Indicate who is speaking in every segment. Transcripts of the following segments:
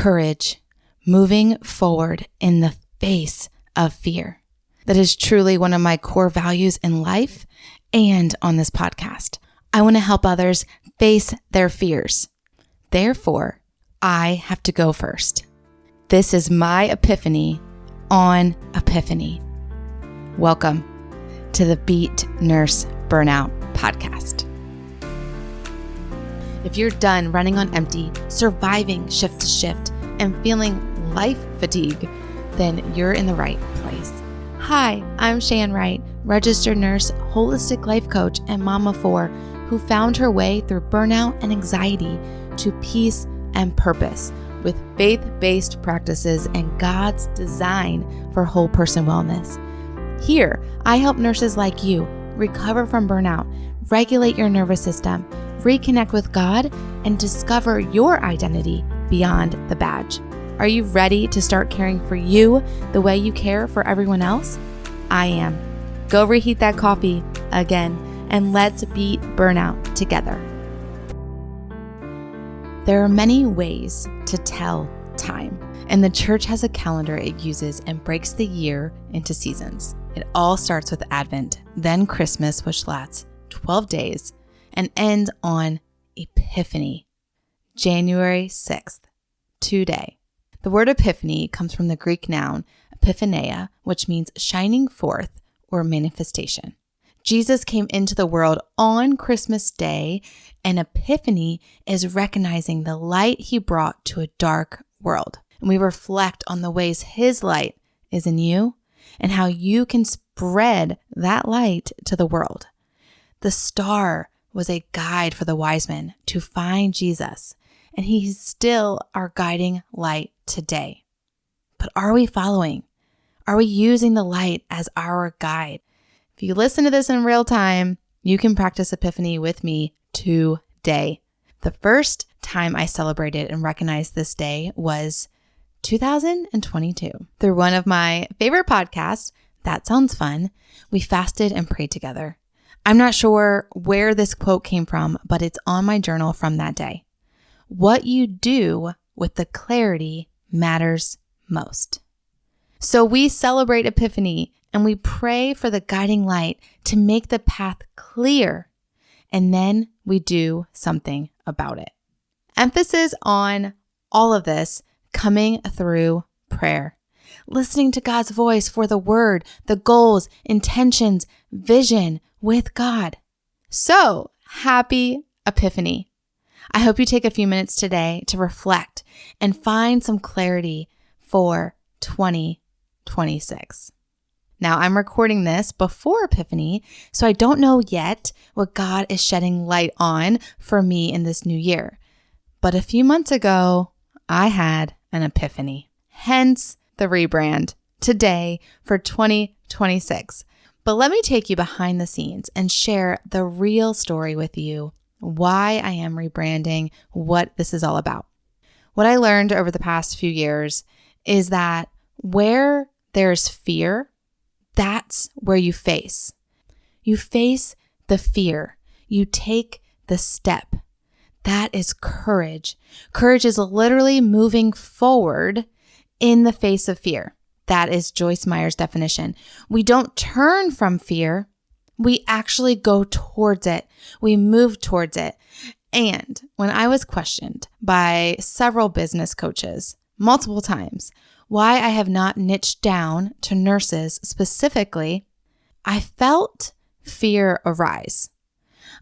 Speaker 1: courage, moving forward in the face of fear. That is truly one of my core values in life and on this podcast. I want to help others face their fears. Therefore, I have to go first. This is my epiphany on Epiphany. Welcome to the Beat Nurse Burnout podcast. If you're done running on empty, surviving shift to shift, and feeling life fatigue, then you're in the right place. Hi, I'm Shan Wright, registered nurse, holistic life coach, and mom of four who found her way through burnout and anxiety to peace and purpose with faith-based practices and God's design for whole person wellness. Here, I help nurses like you recover from burnout, regulate your nervous system, reconnect with God, and discover your identity beyond the badge. Are you ready to start caring for you the way you care for everyone else? I am. Go reheat that coffee again, and let's beat burnout together. There are many ways to tell time, and the church has a calendar it uses and breaks the year into seasons. It all starts with Advent, then Christmas, which lasts 12 days, and ends on Epiphany, January 6th, today. The word epiphany comes from the Greek noun epiphaneia, which means shining forth or manifestation. Jesus came into the world on Christmas Day, and Epiphany is recognizing the light he brought to a dark world. And we reflect on the ways his light is in you and how you can spread that light to the world. The star was a guide for the wise men to find Jesus, and he's still our guiding light today. But are we following? Are we using the light as our guide? If you listen to this in real time, you can practice Epiphany with me today. The first time I celebrated and recognized this day was 2022. Through one of my favorite podcasts, That Sounds Fun, we fasted and prayed together. I'm not sure where this quote came from, but it's on my journal from that day. What you do with the clarity matters most. So we celebrate Epiphany and we pray for the guiding light to make the path clear, and then we do something about it. Emphasis on all of this coming through prayer. Listening to God's voice for the word, the goals, intentions, vision with God. So, happy Epiphany. I hope you take a few minutes today to reflect and find some clarity for 2026. Now, I'm recording this before Epiphany, so I don't know yet what God is shedding light on for me in this new year. But a few months ago, I had an epiphany. Hence the rebrand today for 2026. But let me take you behind the scenes and share the real story with you, why I am rebranding, what this is all about. What I learned over the past few years is that where there's fear, that's where you face. You face the fear. You take the step. That is courage. Courage is literally moving forward in the face of fear. That is Joyce Meyer's definition. We don't turn from fear. We actually go towards it. We move towards it. And when I was questioned by several business coaches multiple times why I have not niched down to nurses specifically, I felt fear arise.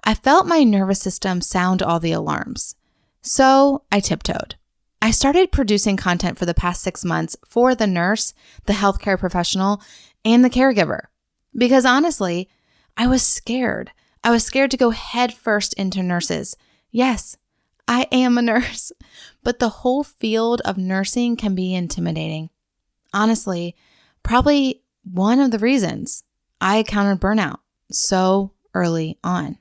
Speaker 1: I felt my nervous system sound all the alarms. So I tiptoed. I started producing content for the past 6 months for the nurse, the healthcare professional, and the caregiver. Because honestly, I was scared. I was scared to go head first into nurses. Yes, I am a nurse, but the whole field of nursing can be intimidating. Honestly, probably one of the reasons I encountered burnout so early on.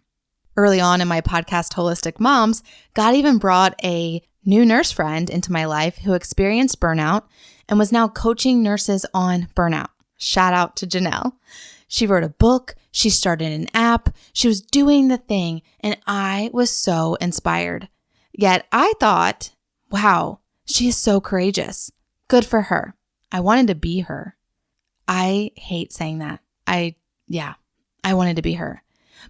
Speaker 1: Early on in my podcast, Holistic Moms, God even brought a new nurse friend into my life who experienced burnout and was now coaching nurses on burnout. Shout out to Janelle. She wrote a book, she started an app, she was doing the thing, and I was so inspired. Yet I thought, wow, She is so courageous. Good for her. I wanted to be her. I hate saying that. I wanted to be her.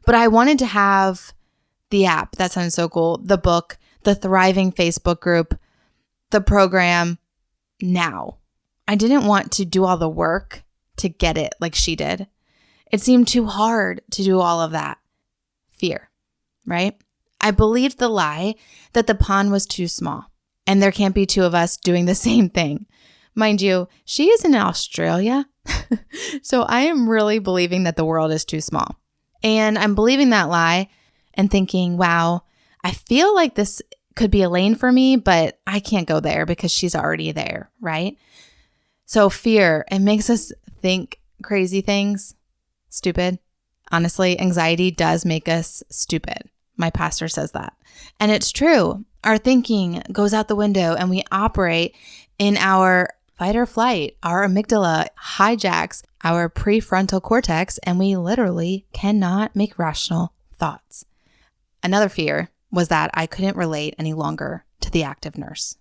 Speaker 1: But I wanted to have the app. That sounds so cool. The book, the thriving Facebook group, the program now. I didn't want to do all the work to get it like she did. It seemed too hard to do all of that. Fear, right? I believed the lie that the pond was too small and there can't be two of us doing the same thing. Mind you, she is in Australia, so I am really believing that the world is too small. And I'm believing that lie and thinking, wow, I feel like this could be a lane for me, but I can't go there because she's already there, right? So fear, it makes us think crazy things, stupid. Honestly, anxiety does make us stupid. My pastor says that. And it's true. Our thinking goes out the window and we operate in our fight or flight. Our amygdala hijacks our prefrontal cortex and we literally cannot make rational thoughts. Another fear was that I couldn't relate any longer to the active nurse.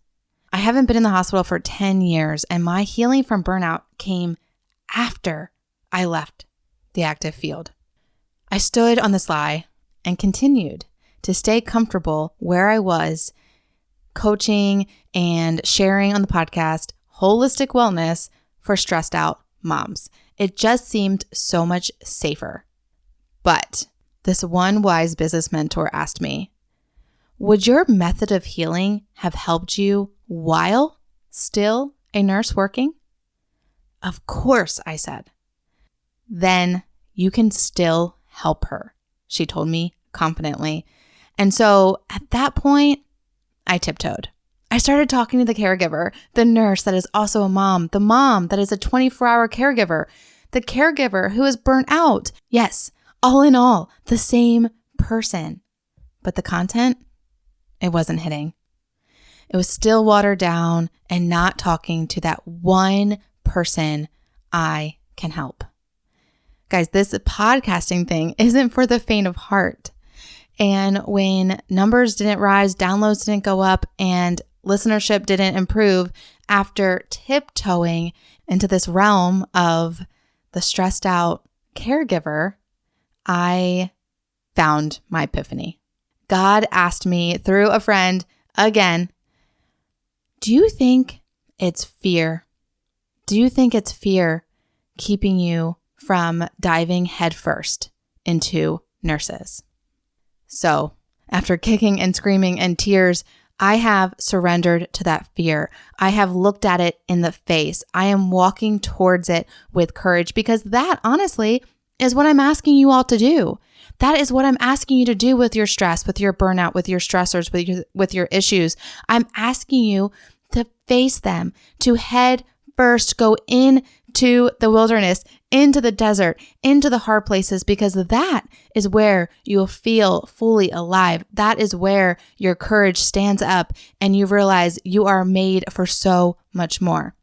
Speaker 1: I haven't been in the hospital for 10 years and my healing from burnout came after I left the active field. I stood on this lie and continued to stay comfortable where I was, coaching and sharing on the podcast, holistic wellness for stressed out moms. It just seemed so much safer. But this one wise business mentor asked me, would your method of healing have helped you while still a nurse working? Of course, I said. Then you can still help her, she told me confidently. And so at that point, I tiptoed. I started talking to the caregiver, the nurse that is also a mom, the mom that is a 24-hour caregiver, the caregiver who is burnt out. Yes, all in all, the same person. But the content, it wasn't hitting. It was still watered down and not talking to that one person I can help. Guys, this podcasting thing isn't for the faint of heart. And when numbers didn't rise, downloads didn't go up, and listenership didn't improve after tiptoeing into this realm of the stressed out caregiver, I found my epiphany. God asked me through a friend again, do you think it's fear? Do you think it's fear keeping you from diving headfirst into nurses? So after kicking and screaming and tears, I have surrendered to that fear. I have looked at it in the face. I am walking towards it with courage because that honestly is what I'm asking you all to do. That is what I'm asking you to do with your stress, with your burnout, with your stressors, with your issues. I'm asking you to face them, to head first, go into the wilderness, into the desert, into the hard places, because that is where you'll feel fully alive. That is where your courage stands up and you realize you are made for so much more.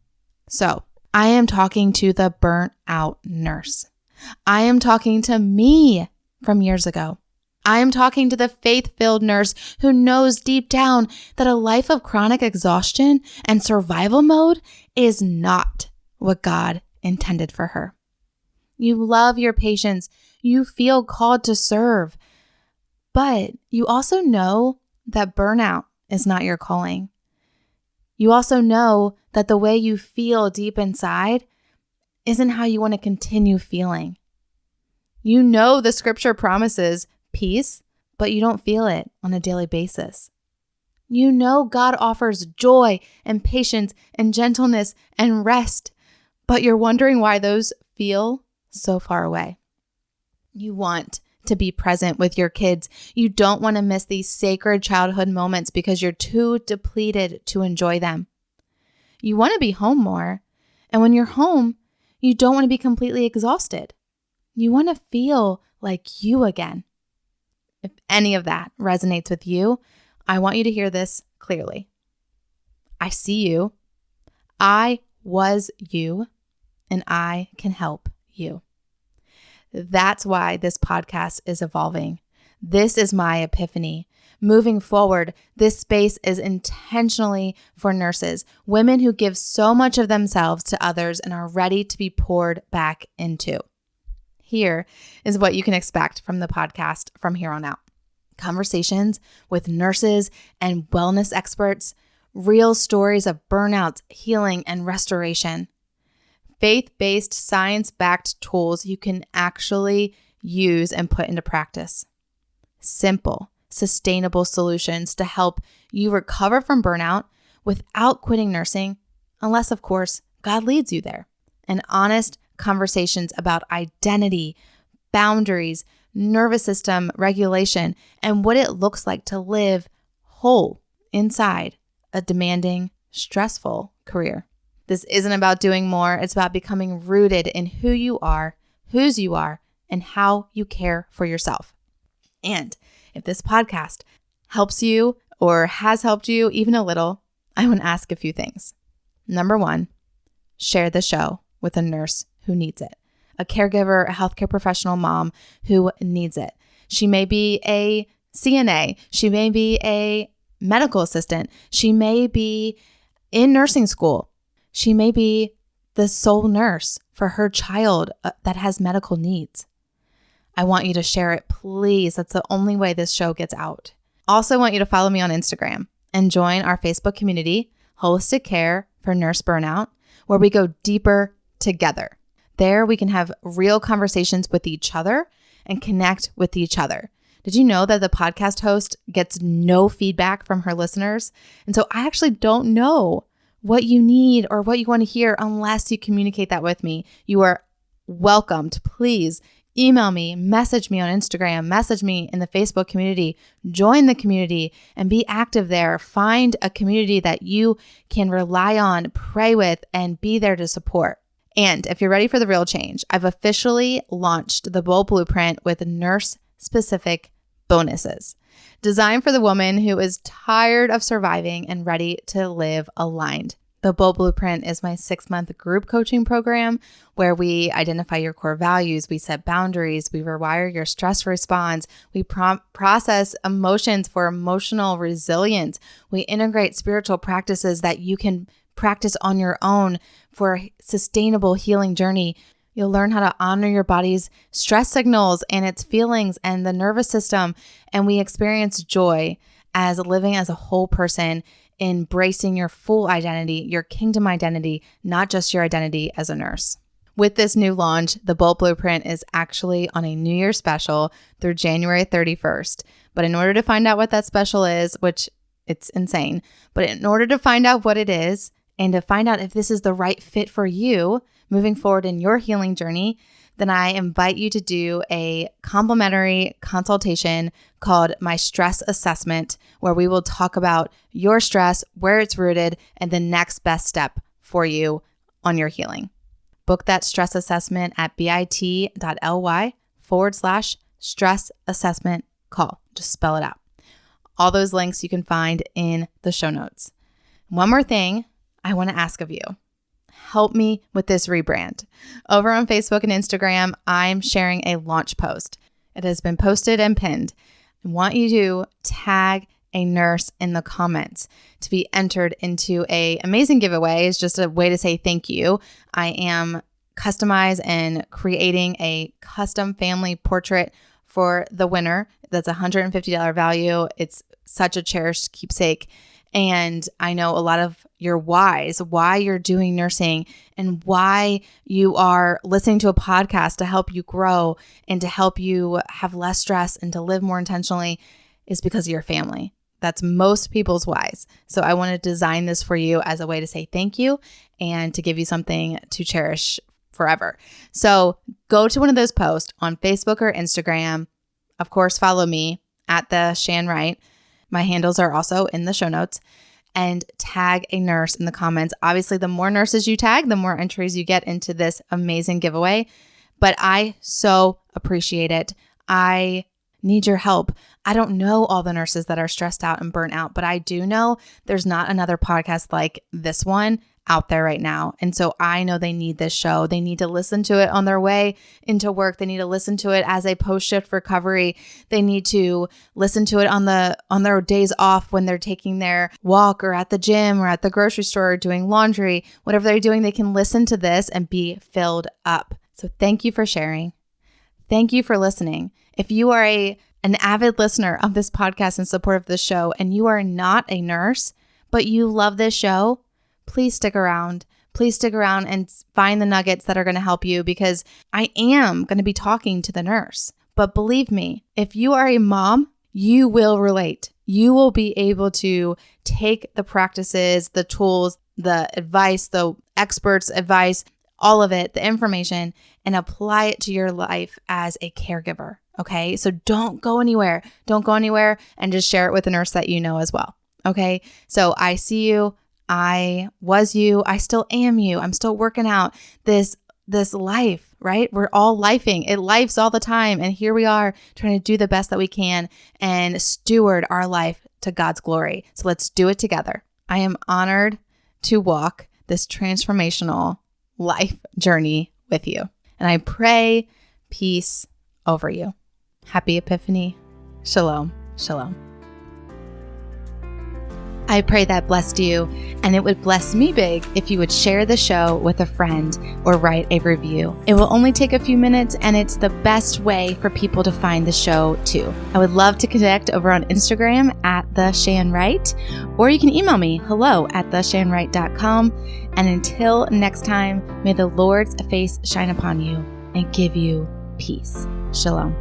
Speaker 1: So I am talking to the burnt out nurse. I am talking to me from years ago. I am talking to the faith-filled nurse who knows deep down that a life of chronic exhaustion and survival mode is not what God intended for her. You love your patients. You feel called to serve. But you also know that burnout is not your calling. You also know that the way you feel deep inside isn't how you want to continue feeling. You know the scripture promises peace, but you don't feel it on a daily basis. You know God offers joy and patience and gentleness and rest, but you're wondering why those feel so far away. You want to be present with your kids. You don't want to miss these sacred childhood moments because you're too depleted to enjoy them. You want to be home more, and when you're home, you don't want to be completely exhausted. You want to feel like you again. If any of that resonates with you, I want you to hear this clearly. I see you. I was you, and I can help you. That's why this podcast is evolving. This is my epiphany. Moving forward, this space is intentionally for nurses, women who give so much of themselves to others and are ready to be poured back into. Here is what you can expect from the podcast from here on out. Conversations with nurses and wellness experts, real stories of burnouts, healing, and restoration. Faith-based, science-backed tools you can actually use and put into practice. Simple, sustainable solutions to help you recover from burnout without quitting nursing, unless, of course, God leads you there. And honest conversations about identity, boundaries, nervous system regulation, and what it looks like to live whole inside a demanding, stressful career. This isn't about doing more. It's about becoming rooted in who you are, whose you are, and how you care for yourself. And if this podcast helps you or has helped you even a little, I want to ask a few things. Number one, share the show with a nurse who needs it, a caregiver, a healthcare professional mom who needs it. She may be a CNA. She may be a medical assistant. She may be in nursing school. She may be the sole nurse for her child that has medical needs. I want you to share it, please. That's the only way this show gets out. Also want you to follow me on Instagram and join our Facebook community, Holistic Care for Nurse Burnout, where we go deeper together. There we can have real conversations with each other and connect with each other. Did you know that the podcast host gets no feedback from her listeners? And so I actually don't know what you need or what you want to hear unless you communicate that with me. You are welcomed. Please email me, message me on Instagram, message me in the Facebook community, join the community and be active there. Find a community that you can rely on, pray with, and be there to support. And if you're ready for the real change, I've officially launched the Bold Blueprint with nurse-specific bonuses designed for the woman who is tired of surviving and ready to live aligned. The Bold Blueprint is my 6-month group coaching program where we identify your core values, we set boundaries, we rewire your stress response, we process emotions for emotional resilience, we integrate spiritual practices that you can practice on your own for a sustainable healing journey. You'll learn how to honor your body's stress signals and its feelings and the nervous system. And we experience joy as living as a whole person, embracing your full identity, your kingdom identity, not just your identity as a nurse. With this new launch, the Bold Blueprint is actually on a New Year's special through January 31st. But in order to find out what that special is, which it's insane, but in order to find out what it is and to find out if this is the right fit for you moving forward in your healing journey, then I invite you to do a complimentary consultation called My Stress Assessment, where we will talk about your stress, where it's rooted, and the next best step for you on your healing. Book that stress assessment at bit.ly/stress assessment call. Just spell it out. All those links you can find in the show notes. One more thing I want to ask of you. Help me with this rebrand. Over on Facebook and Instagram, I'm sharing a launch post. It has been posted and pinned. I want you to tag a nurse in the comments to be entered into an amazing giveaway. It's just a way to say thank you. I am customizing and creating a custom family portrait for the winner. That's a $150 value. It's such a cherished keepsake. And I know a lot of your whys, why you're doing nursing and why you are listening to a podcast to help you grow and to help you have less stress and to live more intentionally is because of your family. That's most people's whys. So I want to design this for you as a way to say thank you and to give you something to cherish forever. So go to one of those posts on Facebook or Instagram. Of course, follow me at the Shan Wright. My handles are also in the show notes, and tag a nurse in the comments. Obviously, the more nurses you tag, the more entries you get into this amazing giveaway. But I so appreciate it. I need your help. I don't know all the nurses that are stressed out and burnt out, but I do know there's not another podcast like this one out there right now. And so I know they need this show. They need to listen to it on their way into work. They need to listen to it as a post-shift recovery. They need to listen to it on their days off when they're taking their walk or at the gym or at the grocery store or doing laundry. Whatever they're doing, they can listen to this and be filled up. So thank you for sharing. Thank you for listening. If you are an avid listener of this podcast and support of this show, and you are not a nurse, but you love this show, please stick around. Please stick around and find the nuggets that are going to help you, because I am going to be talking to the nurse. But believe me, if you are a mom, you will relate. You will be able to take the practices, the tools, the advice, the experts' advice, all of it, the information, and apply it to your life as a caregiver. Okay? So don't go anywhere. Don't go anywhere, and just share it with a nurse that you know as well. Okay? So I see you. I was you. I still am you. I'm still working out this life, right? We're all lifing. It lifes all the time. And here we are trying to do the best that we can and steward our life to God's glory. So let's do it together. I am honored to walk this transformational life journey with you. And I pray peace over you. Happy Epiphany. Shalom. Shalom. I pray that blessed you, and it would bless me big if you would share the show with a friend or write a review. It will only take a few minutes, and it's the best way for people to find the show too. I would love to connect over on Instagram at @theshanwright, or you can email me hello@theshanwright.com. And until next time, may the Lord's face shine upon you and give you peace. Shalom.